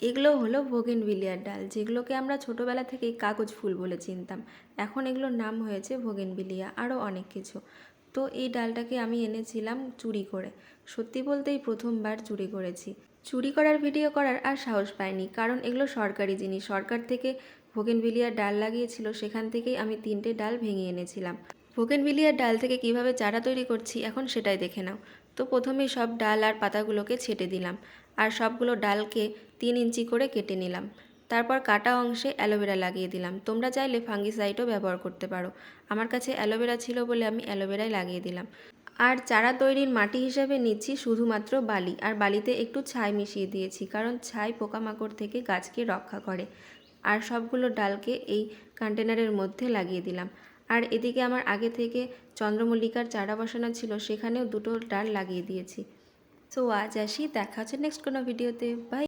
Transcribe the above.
এগুলো হলো বোগেনভিলিয়ার ডাল, যেগুলোকে আমরা ছোটোবেলা থেকেই কাগজ ফুল বলে চিনতাম। এখন এগুলোর নাম হয়েছে বোগেনভিলিয়া, আরও অনেক কিছু। তো এই ডালটাকে আমি এনেছিলাম চুরি করে। সত্যি বলতে এই প্রথমবার চুরি করেছি। চুরি করার ভিডিও করার আর সাহস পাইনি, কারণ এগুলো সরকারি জিনিস। সরকার থেকে বোগেনভিলিয়ার ডাল লাগিয়েছিল, সেখান থেকেই আমি 3টে ডাল ভেঙে এনেছিলাম। বোগেনভিলিয়ার ডাল থেকে কিভাবে চারা তৈরি করছি এখন সেটাই দেখে নাও। তো প্রথমেই সব ডাল আর পাতাগুলোকে ছেটে দিলাম, আর সবগুলো ডালকে 3 ইঞ্চি করে কেটে নিলাম। তারপর কাটা অংশে অ্যালোভেরা লাগিয়ে দিলাম। তোমরা চাইলে ফাঙ্গিসাইডও ব্যবহার করতে পারো। আমার কাছে অ্যালোভেরা ছিল বলে আমি অ্যালোভেরাই লাগিয়ে দিলাম। আর চারা তৈরির মাটি হিসেবে নিচ্ছি শুধুমাত্র বালি, আর বালিতে একটু ছাই মিশিয়ে দিয়েছি, কারণ ছাই পোকামাকড় থেকে গাছকে রক্ষা করে। আর সবগুলো ডালকে এই কন্টেনারের মধ্যে লাগিয়ে দিলাম। আর এদিকে আমার আগে থেকে চন্দ্রমল্লিকার চারা বসানো ছিল, সেখানেও 2টো ডাল লাগিয়ে দিয়েছি। সো আজ আসি, দেখা হচ্ছে নেক্সট কোনো ভিডিওতে। বাই।